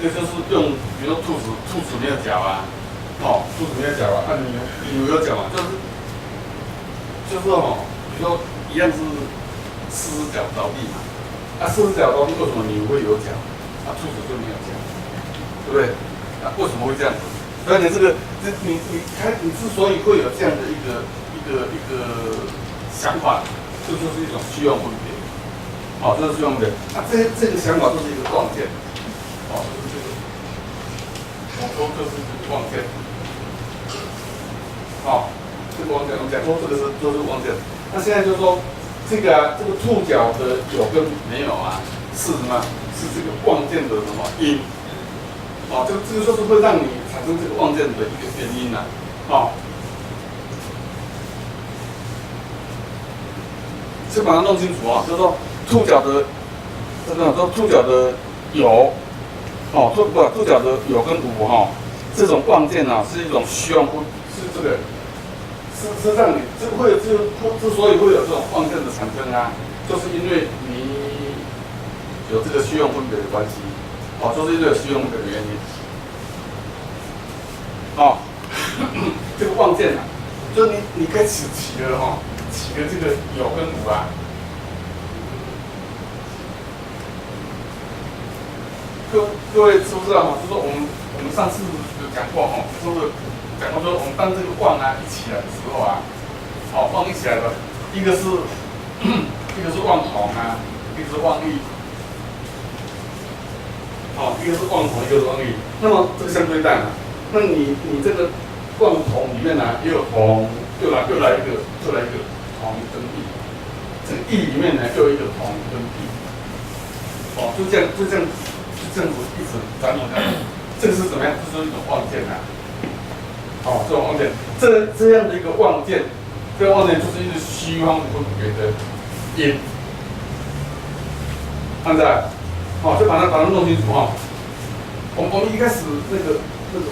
个就是用，比如说兔子没有脚啊，兔子没有脚啊，牛有脚嘛，就是比如说一样是四只脚着地嘛，四只脚着地为什么牛会有脚，兔子就没有脚，对不对？为什么会这样子？所以你之所以会有这样的一个想法，这就是一种虚妄分别。这是虚妄分别。这个想法就是一个妄见。就是这个，我说这是这个妄见。这个妄见，我们讲说这个就是妄见。那现在就是说，这个兔角的有跟没有啊，是什么？是这个妄见的什么因？这个就是会让你产生这个妄见的一个原因呐。先把它弄清楚就是说兔角的，兔角的有，兔角的有跟无这种妄见是一种虚妄，是这个，是让你之所以会有这种妄见的产生就是因为你有这个虚妄分别的关系，就是因为有虚妄分别的原因，这个妄见就是你可以起了起个这个有跟无各位知不知道就是说我们上次有讲过就是讲过说我们当这个妄一起来的时候妄一起来了，一个是妄同一个是妄意，一个是妄同，一个是妄意。那么这个相对待那你这个妄同里面也有同，又来一个同跟异，这个异里面又有一个同跟异，就这样子一直转动下来，这个是怎么样？这是一种妄见这种妄见，这样的一个妄见，这个妄见就是一个虚妄分别的因，看在就把它弄清楚我们一开始那个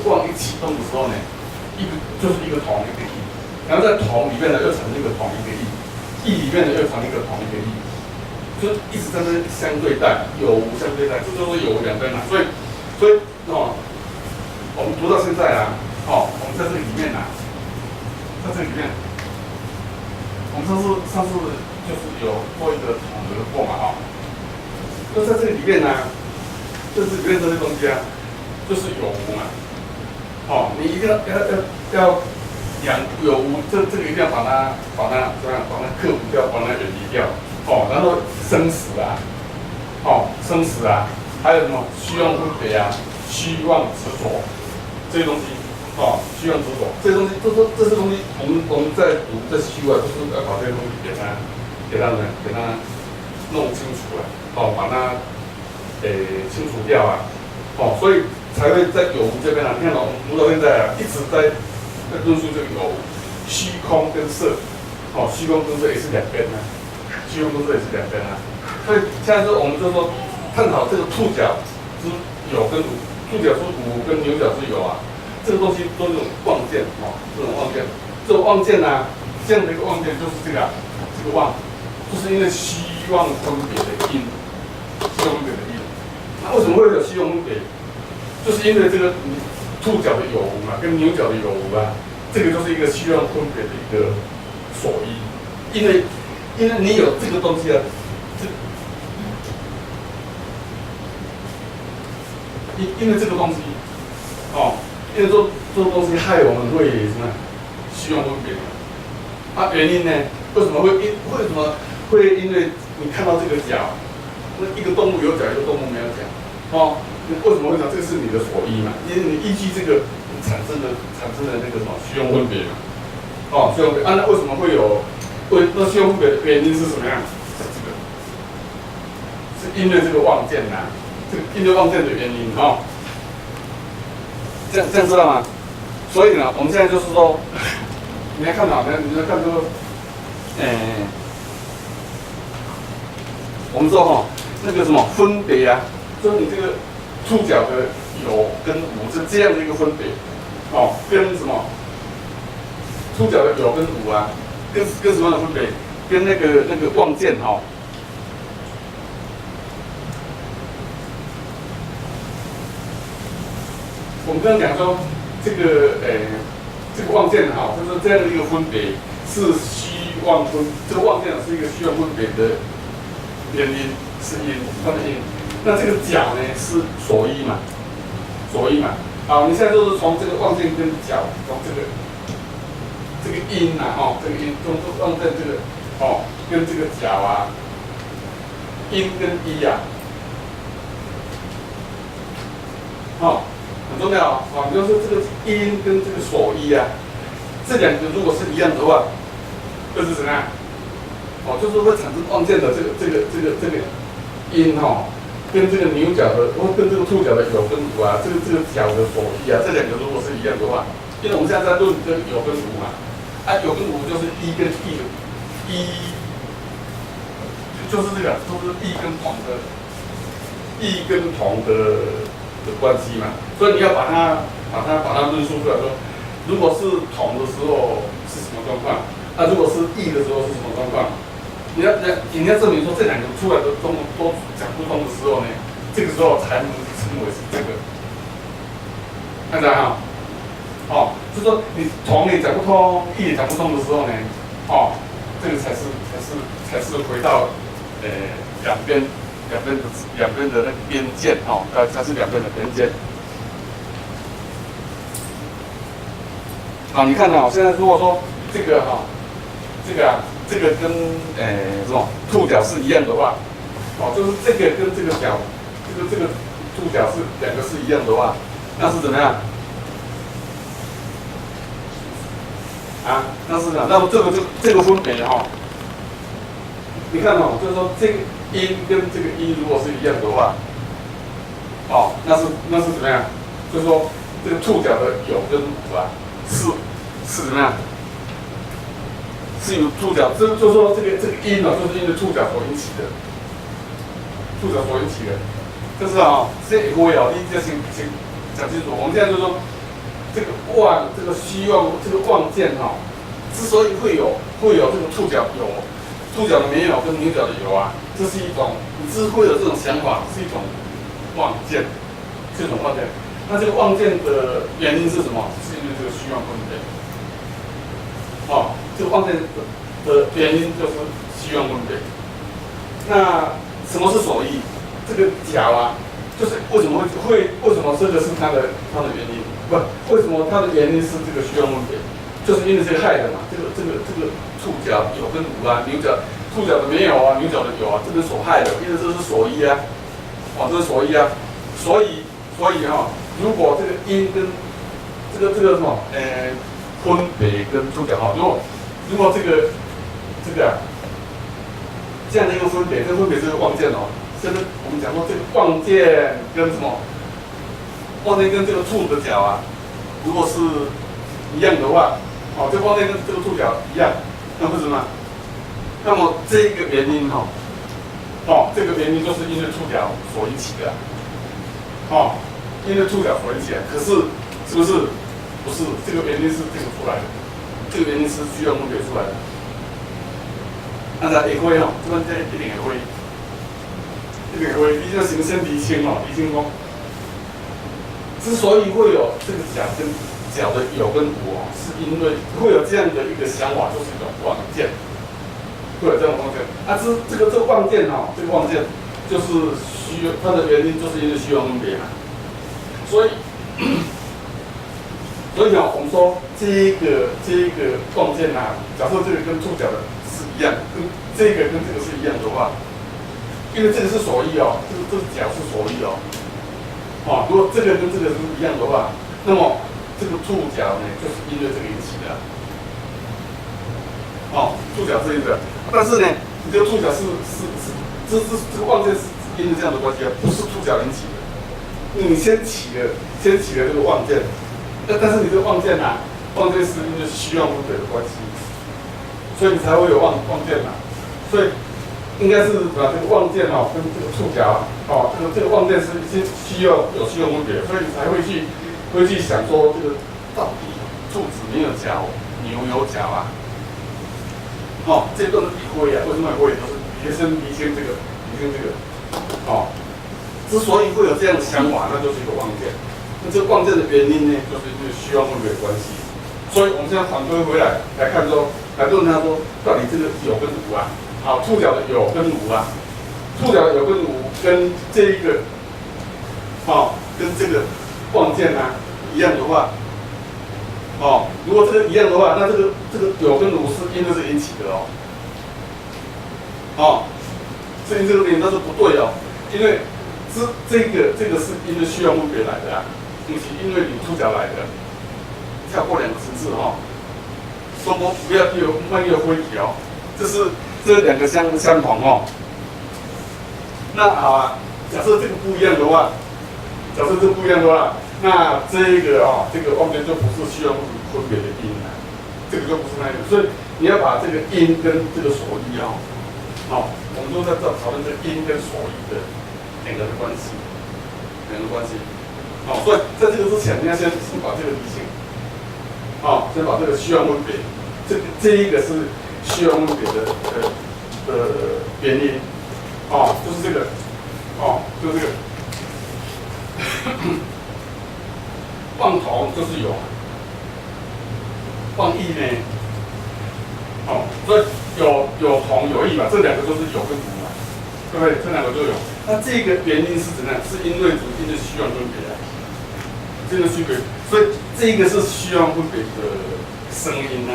妄一启动的时候呢，就是一个同一个异，然后在同里面又产生一个同一个异，异里面又产生一个同一个异。就一直在这相对待，有无相对待，这就是有无两边所以我们读到现在我们在这里面在这里面，我们上次就是有做一个统合过嘛就在这里面这里面这些东西就是有无嘛，你一定要讲有无，这个一定要把它克服掉，把它远离掉。然后生死生死还有什么虚妄分别虚妄执着这些东西，虚妄执着这些东西，这些东西，我们在读在修就是要把这些东西给它弄清楚把它清除掉所以才会在有无这边你看我们读到现在一直在论述这个有虚空跟色，虚空跟色也是两边虚空跟色也是两边所以现在我们就说探讨这个兔角之有跟无，兔角之无跟牛角之有这个东西都是一种妄见这种妄见，这种妄见这样的一个妄见就是这个妄，就是因为虚妄分别的因，虚妄分别的因。那为什么会有虚妄分别？就是因为这个兔角的有无跟牛角的有无这个就是一个虚妄分别的一个所依，因为你有这个东西因为这个东西因为这个东西害我们会什么虚妄分别原因呢？为什么会因为你看到这个角，那一个动物有角，一个动物没有角为什么会讲这个是你的所依嘛？因为你依据这个产生的那个什么虚妄分别嘛虚妄分别那为什么会有？那虚妄分别的原因是什么样？是这个，是因为这个妄见这个因为妄见的原因这样知道吗？所以呢，我们现在就是说，你来看你来看这个，我们说那个什么分别就是你这个触角的有跟无是这样的一个分别跟什么触角的有跟无跟什么样的分别？跟那个妄见我们刚刚讲说这个这个望见哈，就是这样的一个分别是虚妄分，这个望见是一个虚妄分别的原因，是因，它的因。那这个角呢是所依嘛，所依嘛。好，你现在就是从这个望见跟角，从这个因呐，这个因，从望见这个跟这个角啊，因跟依啊，很重要就是这个因跟这个所依啊，这两个如果是一样的话，就是怎么样？就是会产生望见的这个因跟这个牛角的，或跟这个兔角的有跟无啊，这个角的所依啊，这两个如果是一样的话，因为我们现在在论这个有跟无嘛，有跟无就是一跟异的，就是这个，就是异跟同的关系嘛，所以你要把它论述出来说，如果是同的时候是什么状况，如果是异的时候是什么状况？你要证明说这两个出来的都讲不通的时候呢，这个时候才能称为是这个，看到哈？就说你同也讲不通，异也讲不通的时候呢，这个才是回到两边的那个边界才是两边的边界。好，你看现在如果说这个这个跟什么兔角是一样的话，就是这个跟这个角，这个兔角是两个是一样的话，那是怎么样？那是那么这个分别你看就是说这个因跟这个因如果是一样的话，那是怎么样？就是说这个兔角的有跟无啊，是怎么样？是由兔角，就是说这个因就是因为兔角所引起的，就是这会你就先讲清楚。我们现在就说这个希望这个望见之所以会有这个兔角有，兔角的没有跟牛角的有啊，这是一种你会有这种想法，是一种望见，这种望见。那这个望见的原因是什么？是因为这个虚妄分别。这个望见的原因就是虚妄分别。那什么是所依？这个角啊，就是为什么这个是它的原因？不，为什么它的原因是这个虚妄分别？就是因为这个害的嘛。这个兔角有跟无啊，牛角兔角的没有啊，牛角的有啊，这个所害的，因为这是所依啊，这是所依啊。所以如果这个因跟这个什么分别跟兔角如果这个这样的一个分别，这个分别是望见现在我们讲说这个望见跟什么？望见跟这个兔的角啊，如果是一样的话，这个望见跟这个兔角一样，那为什么？那么这个原因这个原因就是因为兔角所引起的，因为兔角所引起的。可是是不是？不是，这个原因是这个出来的，这个原因是虚妄分别出来的。那也会这边这一定也会，你就先厘清厘清说，之所以会有这个角跟角的有跟无是因为会有这样的一个想法，就是一种望见，会有这种望见。这个望见这个望见就是它的原因就是因为虚妄分别嘛，所以我们说这个望见假设这个跟兔角的是一样，跟这个是一样的话，因为这个是所依这个角是所依如果这个跟这个是一样的话，那么这个兔角呢，就是因为这个引起的兔角是因为，但是呢，你这个兔角是这个望见是因为这样的关系不是兔角引起的，你先起了这个望见。但是你这个望见望见是因为虚妄分别的关系，所以你才会有望见所以应该是把这个望见跟这个触角这个望见是需要有虚妄分别，所以你才会去想说这个到底兔子没有角，牛有角这个会为什么会都是先厘清这个之所以会有这样的想法，那就是一个望见。那这个望见的原因呢，就是因为需要分别关系。所以我们现在反推回来看说，来论他说，到底这个有跟无啊？好，触角的有跟无啊，触角的有跟无跟这一个，跟这个望见啊一样的话，如果这个一样的话，那这个有跟无是因为是引起的是因这个原因，那是不对哦，因为这个是因为需要分别来的啊，不是因为你触角来的。跳过2个层次说不要有慢有灰体这2个相同那好啊，假设这个不一样的话，那这个望见就不是需要分别的因了，这个就不是那个，所以你要把这个因跟这个所依我们都在讨论这个因跟所依的两个的关系，所以在这个之前，你要先把这个理清。先把这个需要分别，这一个是需要分别的原因，就是这个，就是这个，望同就是有，望异呢，所以有同有异嘛，这2个都是有跟无嘛，对不对？这2个都有。那这个原因是怎样？是因为主因的需要分别啊。这个区别，所以这个是需要分别的声音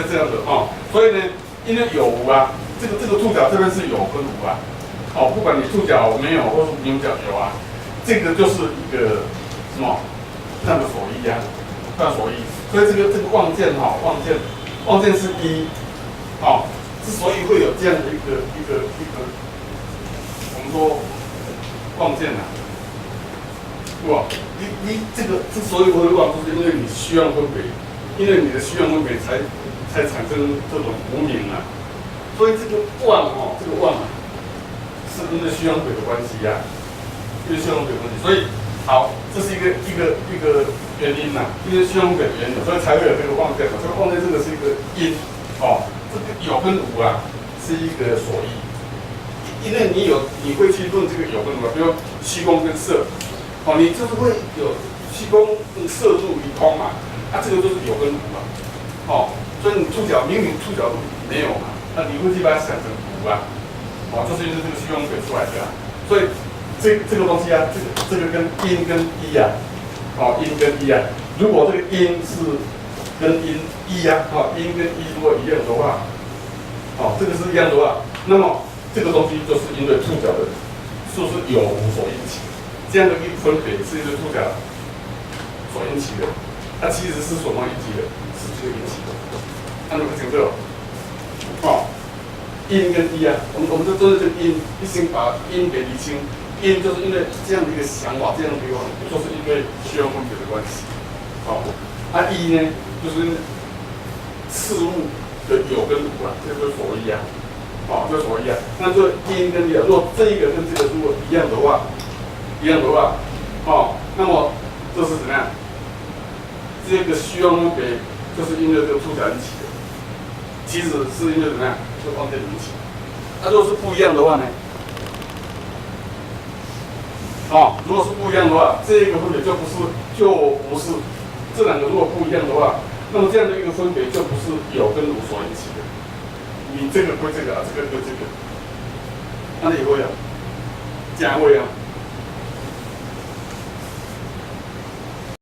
这样的所以呢，因为有无啊，这个触角这边是有跟无啊，不管你触角没有或是牛角有啊，这个就是一个什么它的所依啊，它的所依，所以这个望见望见是一之所以会有这样的一个，我们说望见你这个之所以会望，就是因为你需要分别，因为你的需要分别才产生这种无明啊。所以这个望是因为需要分别的关系因为需要分别的关系，所以好，这是一个原因因为需要分别的原因，所以才会有这个望见这个望见这个是一个因这个有跟无是一个所依，因为你会去论这个有跟无，比如虚空跟色。你就是会有虚空摄入于空嘛，这个就是有跟无所以你触角明明触角没有嘛，那你会去把它想成无就是因为这个虚空给出来的所以这个东西这个跟因跟一因跟一如果这个因是跟因一因跟一如果一样的话，这个是一样的话，那么这个东西就是因为触角的是不是有无所引起？这样的一分别是因为触角所引起的，它其实是什么引起的？是这个引起的。看到没清楚？因跟一我们就针对这个因，先把因给理清。因就是因为这样的一个想法，这样的一个，就是因为需要分别的关系。一呢，就是事物的有跟无这就是所依这是所依那这因跟一如果这一个跟这个如果一样的话。那么这是怎么样？这个需要分别，就是因为这个触角引起的，其实是因为怎么样？就望见引起。那如果是不一样的话呢？如果是不一样的话，这个分别就不是这2个如果不一样的话，那么这样的一个分别就不是有跟无所引起的。你这个归这个这个归这个，那你会假会